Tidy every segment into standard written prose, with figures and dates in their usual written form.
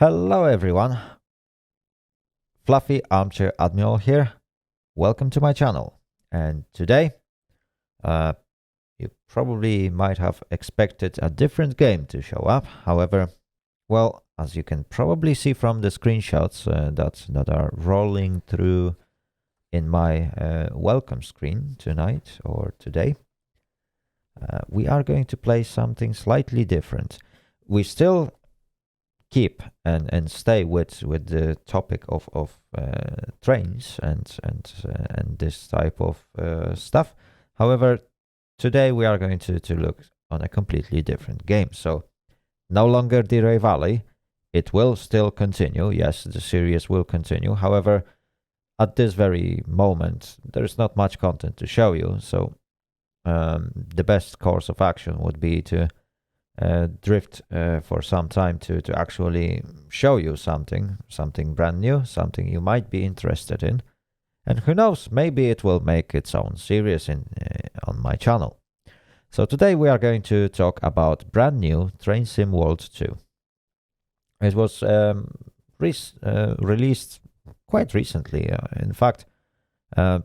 Hello everyone, Fluffy Armchair Admiral here. Welcome to my channel. And today, you probably might have expected a different game to show up. However, well, as you can probably see from the screenshots that are rolling through in my welcome screen tonight or today, we are going to play something slightly different. We still keep and stay with the topic of trains and this type of stuff. However, today we are going to look on a completely different game. So no longer Delray Valley. It will still continue. Yes, the series will continue. However, at this very moment, there's not much content to show you. So the best course of action would be to drift for some time to actually show you something brand new, something you might be interested in, and who knows, maybe it will make its own series on my channel. So today we are going to talk about brand new Train Sim World 2. It was released quite recently. In fact, I'm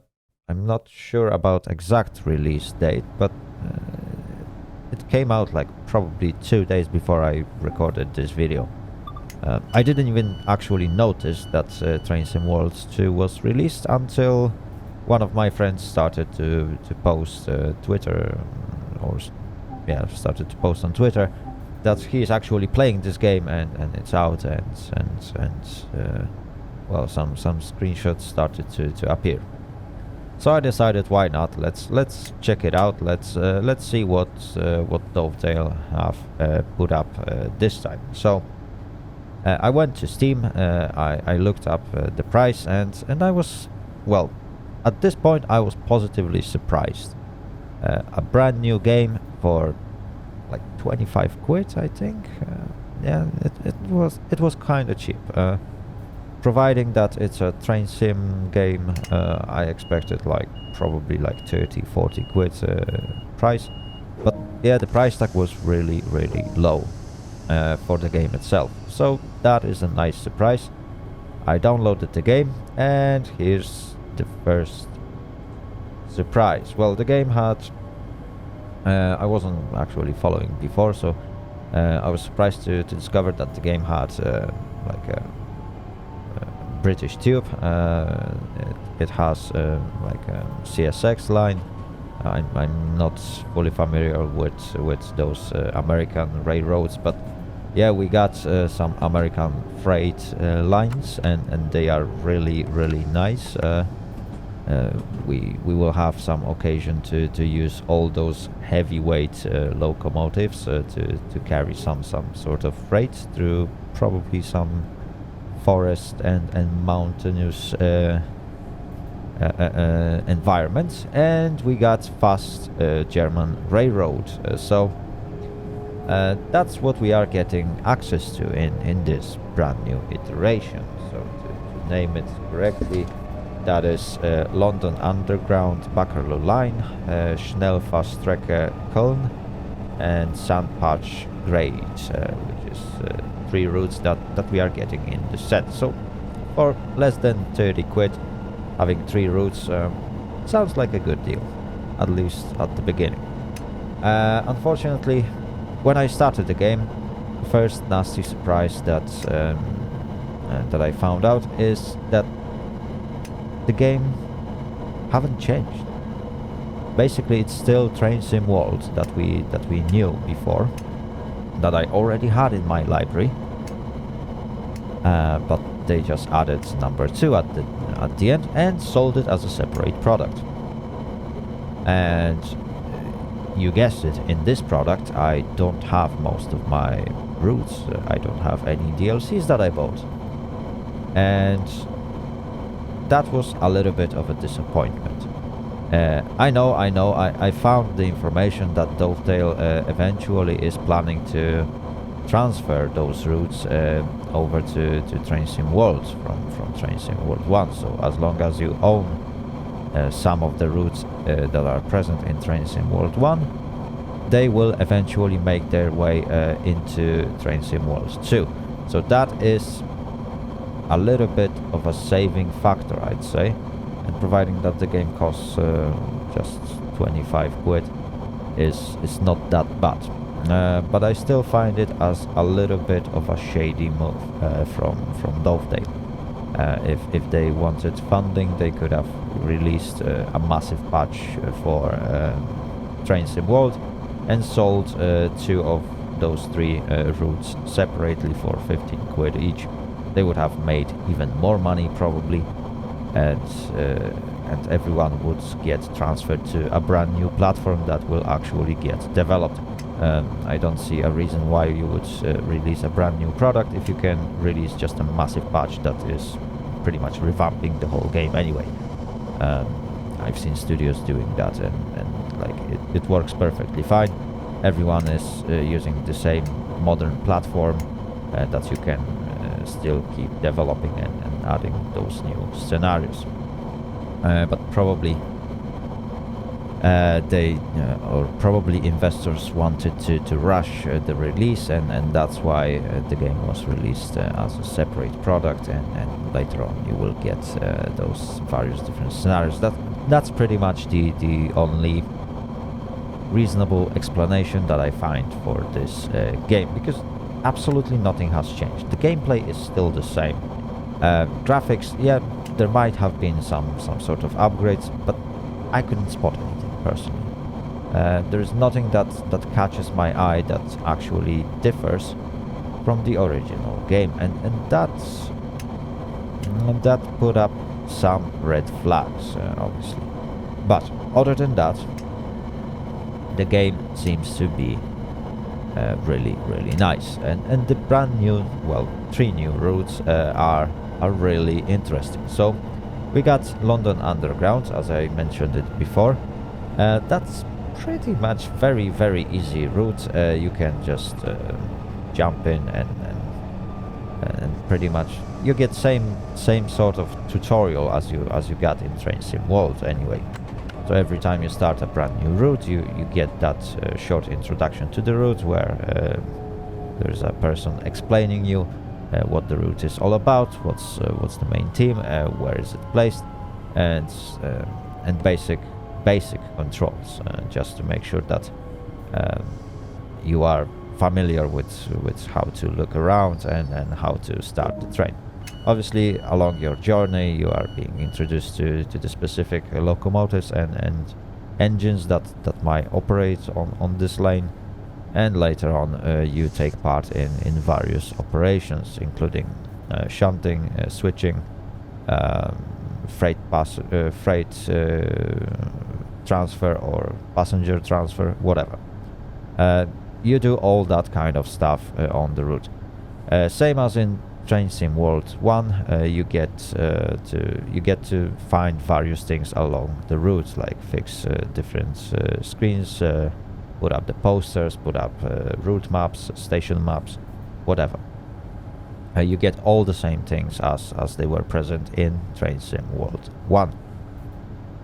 not sure about exact release date, but it came out like probably 2 days before I recorded this video. I didn't even actually notice that Train Sim World 2 was released until one of my friends started to post Twitter, started to post on Twitter that he is actually playing this game and it's out and well, some screenshots started to appear. So I decided, why not? Let's check it out. Let's see what Dovetail have put up this time. So I went to Steam. I looked up the price and I was, well, at this point I was positively surprised. A brand new game for like 25 quid, I think. Yeah, it was kind of cheap. Providing that it's a train sim game, I expected probably 30-40 quid price. But yeah, the price tag was really low for the game itself. So that is a nice surprise. I downloaded the game and here's the first surprise. Well, the game had... I wasn't actually following before, so I was surprised to discover that the game had British tube. It has like a CSX line. I'm not fully familiar with those American railroads, but yeah, we got some American freight lines, and they are really nice. We will have some occasion to use all those heavyweight locomotives to carry some sort of freight through probably some forest and mountainous environments, and we got fast German railroad. So that's what we are getting access to in this brand new iteration. So to name it correctly, that is London Underground Bakerloo Line, Schnellfahrstrecke Köln, and Sandpatch Grade, which is 3 routes that we are getting in the set. So for less than 30 quid, having 3 routes sounds like a good deal, at least at the beginning. Unfortunately, when I started the game, the first nasty surprise that I found out is that the game haven't changed. Basically, it's still Train Sim World that we knew before, that I already had in my library, but they just added number 2 at the end and sold it as a separate product. And you guessed it, in this product I don't have most of my routes. I don't have any DLCs that I bought, and that was a little bit of a disappointment. I know, I found the information that Dovetail eventually is planning to transfer those routes over to Train Sim World from Train Sim World 1. So as long as you own some of the routes that are present in Train Sim World 1, they will eventually make their way into Train Sim World 2. So that is a little bit of a saving factor, I'd say, and providing that the game costs just 25 quid is not that bad. But I still find it as a little bit of a shady move from Dovedale. If they wanted funding, they could have released a massive patch for Train Sim World and sold 2 of those 3 routes separately for 15 quid each. They would have made even more money probably, and everyone would get transferred to a brand new platform that will actually get developed. I don't see a reason why you would release a brand new product if you can release just a massive patch that is pretty much revamping the whole game anyway. I've seen studios doing that, and like it works perfectly fine. Everyone is using the same modern platform that you can still keep developing and adding those new scenarios. But probably probably investors wanted to rush the release, and that's why the game was released as a separate product, and later on you will get those various different scenarios. That's pretty much the only reasonable explanation that I find for this game, because absolutely nothing has changed. The gameplay is still the same. Graphics, yeah, there might have been some sort of upgrades, but I couldn't spot anything personally. There's nothing that catches my eye that actually differs from the original game, and that put up some red flags, obviously. But other than that, the game seems to be really nice, and the brand new, well, 3 new routes are really interesting. So we got London Underground, as I mentioned it before. That's pretty much very easy route. You can just jump in and pretty much you get same sort of tutorial as you got in Train Sim World anyway. So every time you start a brand new route, you get that short introduction to the route where there's a person explaining you what the route is all about, what's the main theme, where is it placed, and basic controls, just to make sure that you are familiar with how to look around and how to start the train. Obviously, along your journey, you are being introduced to the specific locomotives and engines that might operate on this lane, and later on you take part in various operations, including shunting, switching, freight transfer or passenger transfer, whatever. You do all that kind of stuff on the route. Same as in Train Sim World 1, you get to find various things along the route, like fix different screens, put up the posters, put up route maps, station maps, whatever. You get all the same things as they were present in Train Sim World 1.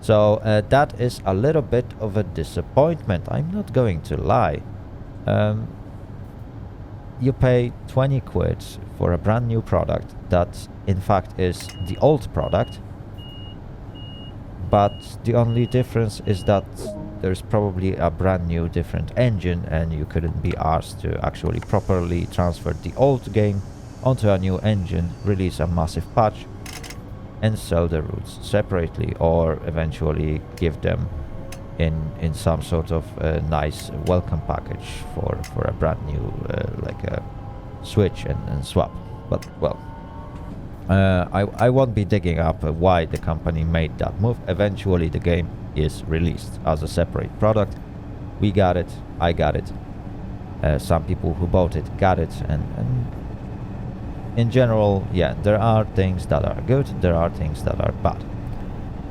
So that is a little bit of a disappointment, I'm not going to lie. You pay 20 quid for a brand new product that in fact is the old product, but the only difference is that there's probably a brand new different engine, and you couldn't be asked to actually properly transfer the old game onto a new engine, release a massive patch, and sell the routes separately, or eventually give them in some sort of nice welcome package for a brand new like a switch and swap. But well, I won't be digging up why the company made that move. Eventually the game is released as a separate product. We got it, I got it, some people who bought it got it, and in general, yeah, there are things that are good, there are things that are bad.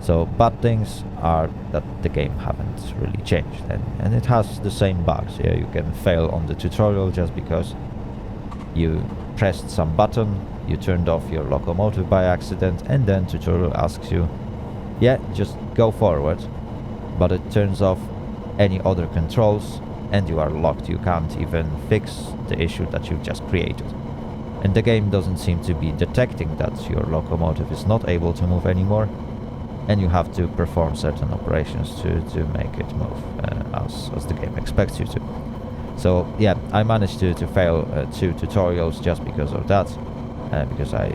So bad things are that the game haven't really changed, and it has the same bugs. Yeah, you can fail on the tutorial just because you pressed some button, you turned off your locomotive by accident, and then tutorial asks you, yeah, just go forward, but it turns off any other controls and you are locked. You can't even fix the issue that you just created. and the game doesn't seem to be detecting that your locomotive is not able to move anymore, and you have to perform certain operations to make it move as the game expects you to. So yeah, I managed to fail 2 tutorials just because of that, because I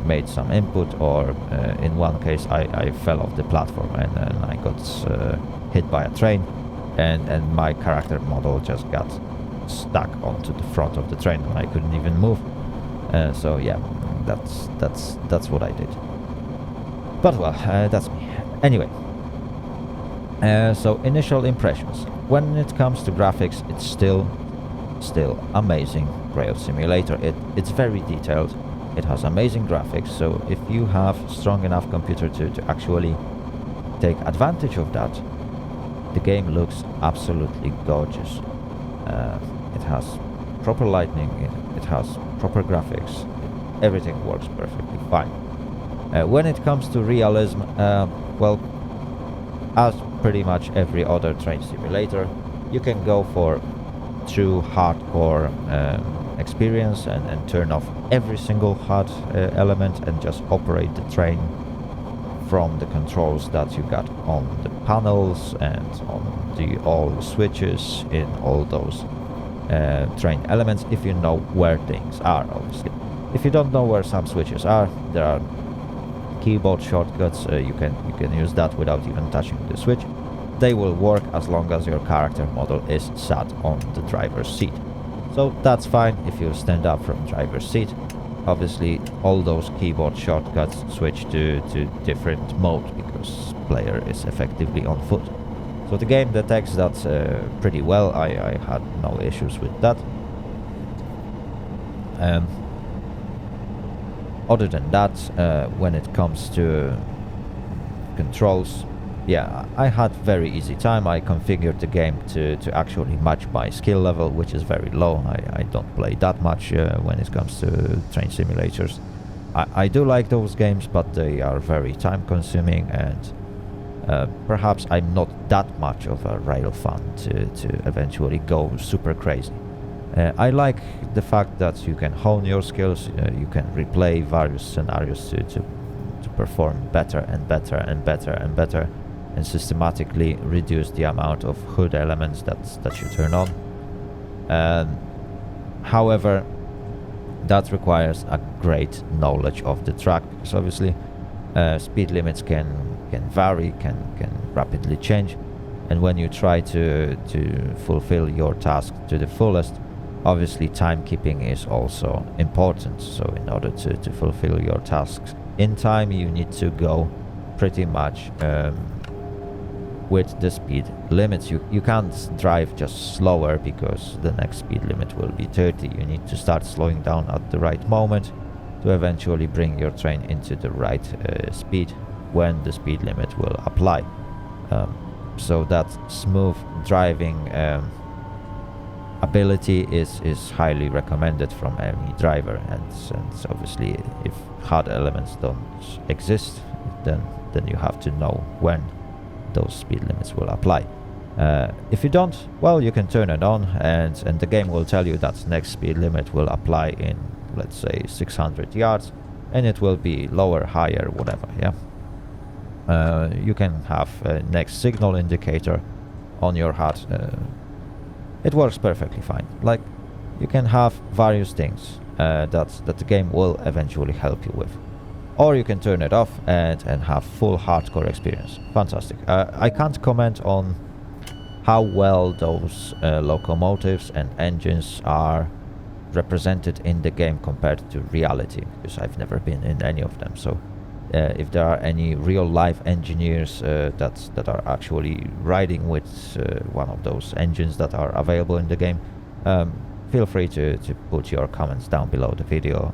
made some input, or in one case I fell off the platform and I got hit by a train, and my character model just got stuck onto the front of the train and I couldn't even move. So yeah, that's what I did. But well, that's me. Anyway, so initial impressions. When it comes to graphics, it's still amazing rail simulator. It's very detailed. It has amazing graphics. So if you have strong enough computer to actually take advantage of that, the game looks absolutely gorgeous. It has proper lighting. It has proper graphics. Everything works perfectly fine. When it comes to realism, well, as pretty much every other train simulator, you can go for true hardcore experience and turn off every single HUD element and just operate the train from the controls that you got on the panels and on all the switches in all those train elements, if you know where things are, obviously. If you don't know where some switches are, there are keyboard shortcuts. You can use that without even touching the switch. They will work as long as your character model is sat on the driver's seat. So that's fine if you stand up from driver's seat. Obviously all those keyboard shortcuts switch to different mode because player is effectively on foot. So the game detects that pretty well. I had no issues with that. Other than that, when it comes to controls, yeah, I had very easy time. I configured the game to actually match my skill level, which is very low. I don't play that much when it comes to train simulators. I do like those games, but they are very time consuming, and perhaps I'm not that much of a rail fan to eventually go super crazy. I like the fact that you can hone your skills, you can replay various scenarios to perform better and better and better and better, and systematically reduce the amount of HUD elements that you turn on. However, that requires a great knowledge of the track, because obviously speed limits can vary, can rapidly change, and when you try to fulfill your task to the fullest, obviously timekeeping is also important. So in order to fulfill your tasks in time, you need to go pretty much with the speed limits. You can't drive just slower because the next speed limit will be 30. You need to start slowing down at the right moment to eventually bring your train into the right speed when the speed limit will apply. So that smooth driving ability is highly recommended from any driver, and obviously if HUD elements don't exist, then you have to know when those speed limits will apply. If you don't, well, you can turn it on, and the game will tell you that next speed limit will apply in, let's say, 600 yards, and it will be lower, higher, whatever. Yeah. You can have a next signal indicator on your HUD. It works perfectly fine. Like, you can have various things that the game will eventually help you with. Or you can turn it off and have full hardcore experience. Fantastic. I can't comment on how well those locomotives and engines are represented in the game compared to reality, because I've never been in any of them. So if there are any real life engineers that are actually riding with one of those engines that are available in the game, feel free to put your comments down below the video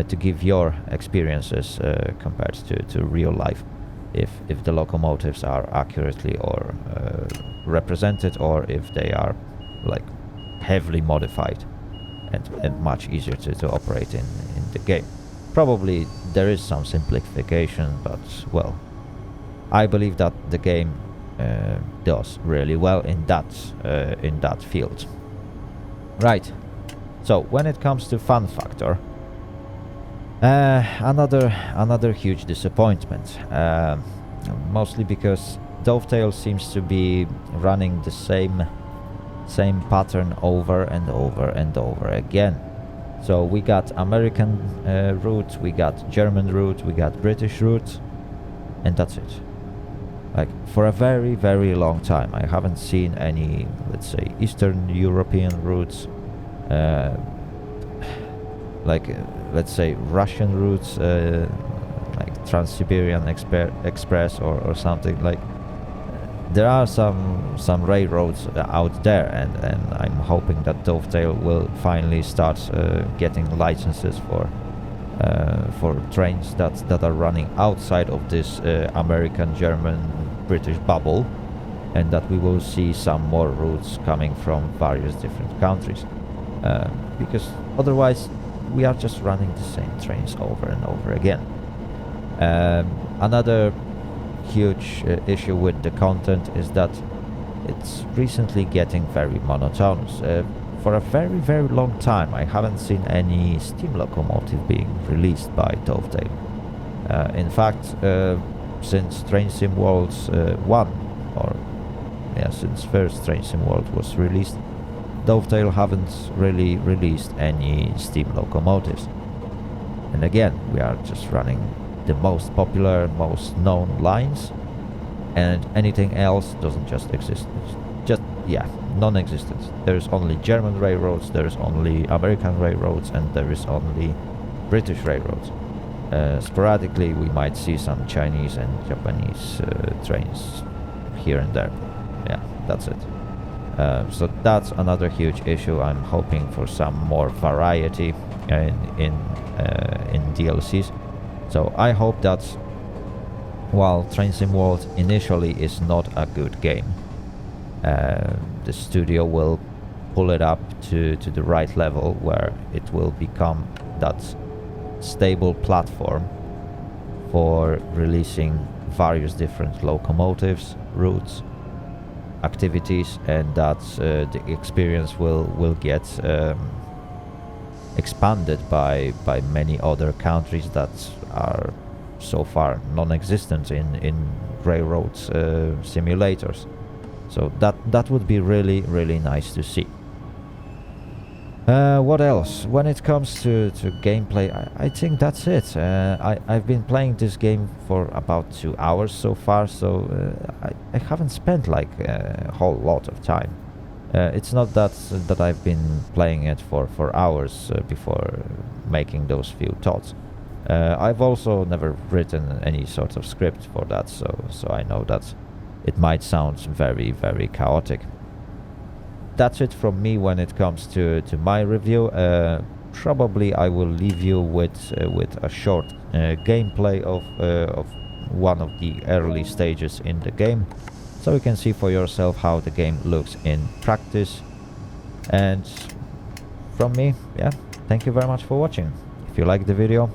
to give your experiences compared to real life, if the locomotives are accurately or represented, or if they are like heavily modified and much easier to operate in the game. Probably there is some simplification, but well, I believe that the game does really well in that field. Right. So when it comes to fun factor, another huge disappointment. Mostly because Dovetail seems to be running the same pattern over and over and over again. So we got American root, we got German root, we got British root, and that's it. Like, for a very, very long time, I haven't seen any, let's say, Eastern European roots, let's say Russian roots, like Trans-Siberian Express or something. Like, there are some railroads out there, and I'm hoping that Dovetail will finally start getting licenses for trains that are running outside of this American, German, British bubble, and that we will see some more routes coming from various different countries, because otherwise we are just running the same trains over and over again. Another huge issue with the content is that it's recently getting very monotonous. For a very, very long time, I haven't seen any steam locomotive being released by Dovetail. In fact, since Train Sim Worlds 1, since first Train Sim World was released, Dovetail haven't really released any steam locomotives. And again, we are just running the most popular, most known lines, and anything else doesn't just exist. Non-existent. There's only German railroads, there's only American railroads, and there is only British railroads. Sporadically we might see some Chinese and Japanese trains here and there. Yeah, that's it. So that's another huge issue. I'm hoping for some more variety in DLCs. So I hope that while Train Sim World initially is not a good game, the studio will pull it up to the right level where it will become that stable platform for releasing various different locomotives, routes, activities, and that the experience will get expanded by many other countries that are so far non-existent in railroads simulators. So that would be really, really nice to see. What else? When it comes to gameplay, I think that's it. I've been playing this game for about 2 hours so far, so I haven't spent like a whole lot of time. It's not that I've been playing it for hours before making those few thoughts. I've also never written any sort of script for that, so I know that it might sound very, very chaotic. That's it from me when it comes to my review. Probably I will leave you with a short gameplay of one of the early stages in the game, so you can see for yourself how the game looks in practice. And from me, thank you very much for watching. If you like the video,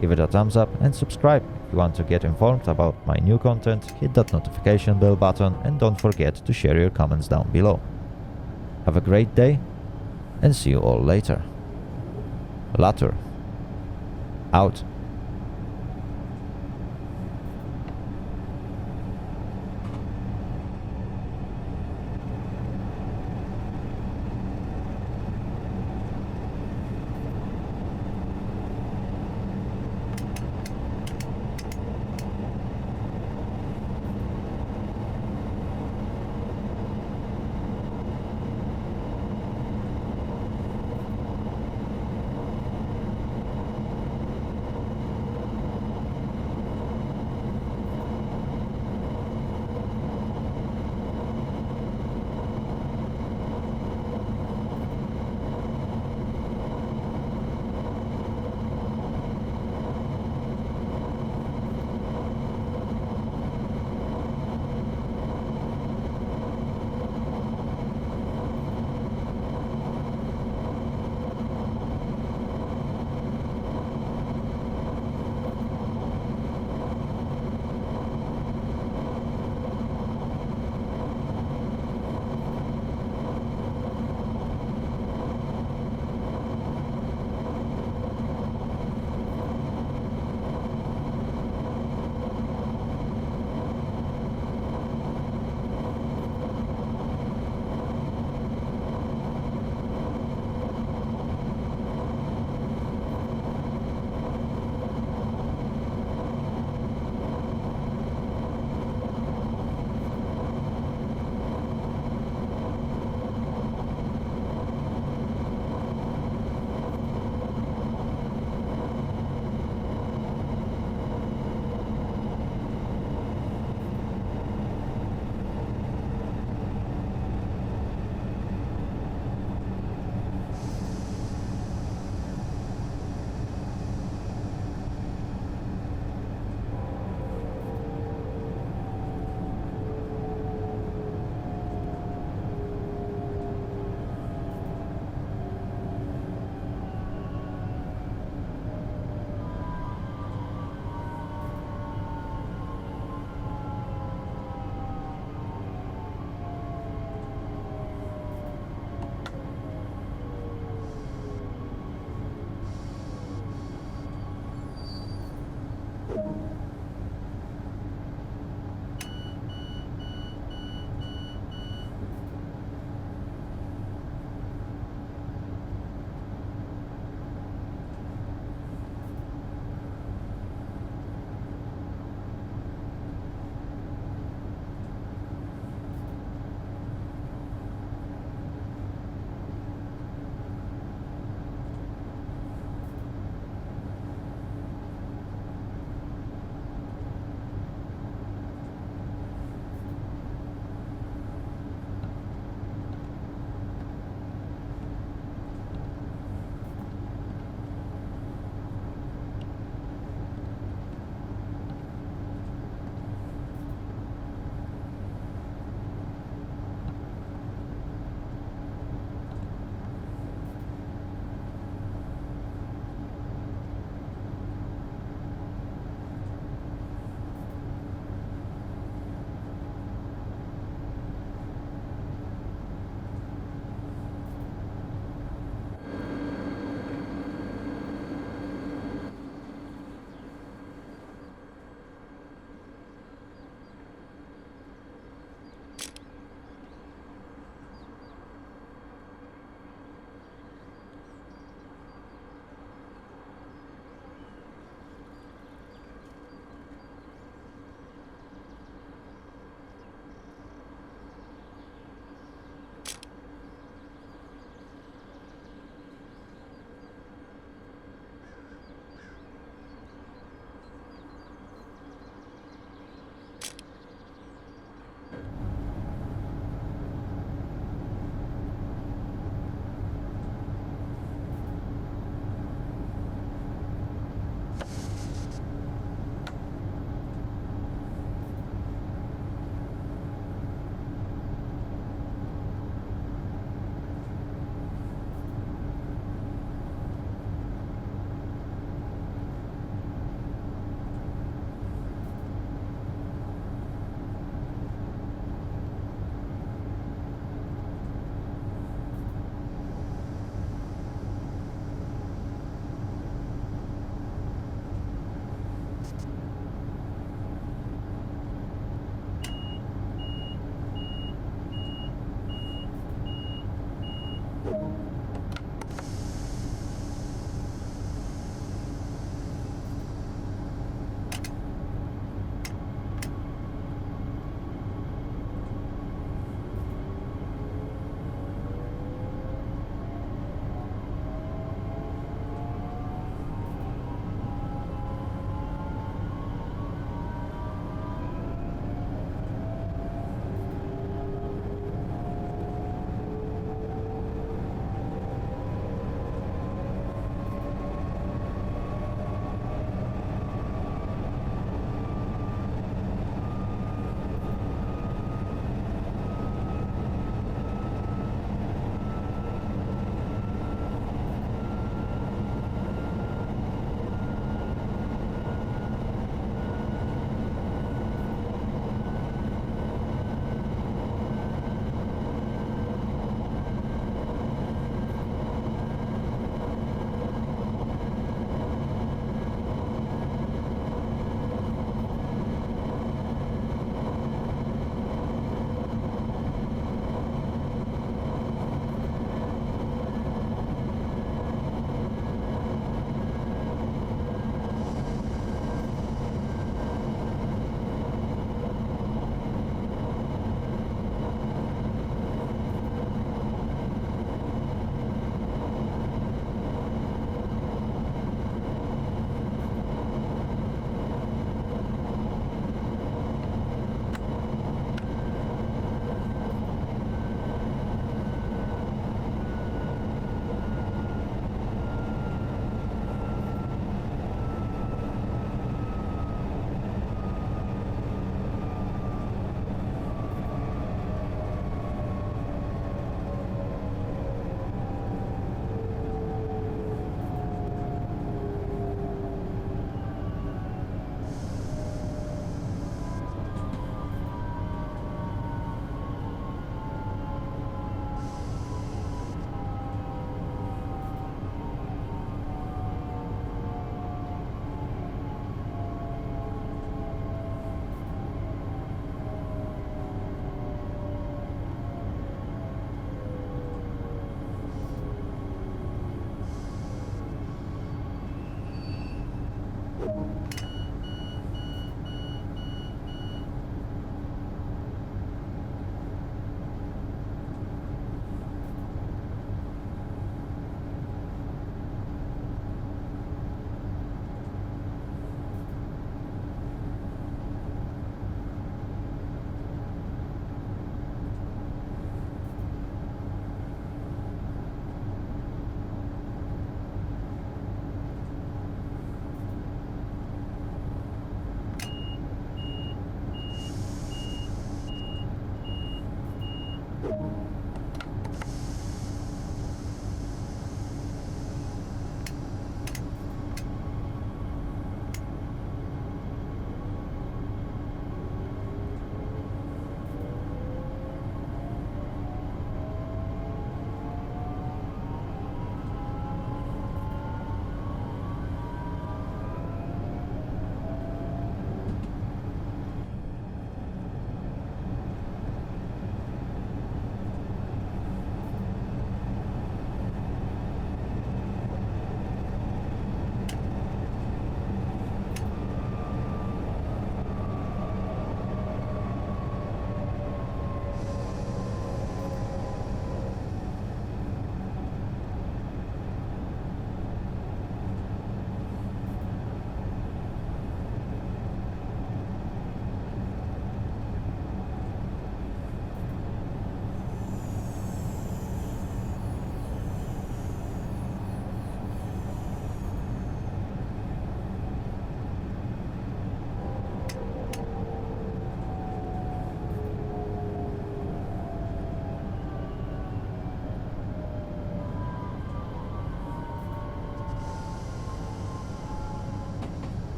give it a thumbs up and subscribe. If you want to get informed about my new content, hit that notification bell button, and don't forget to share your comments down below. Have a great day, and see you all later. Later. Out.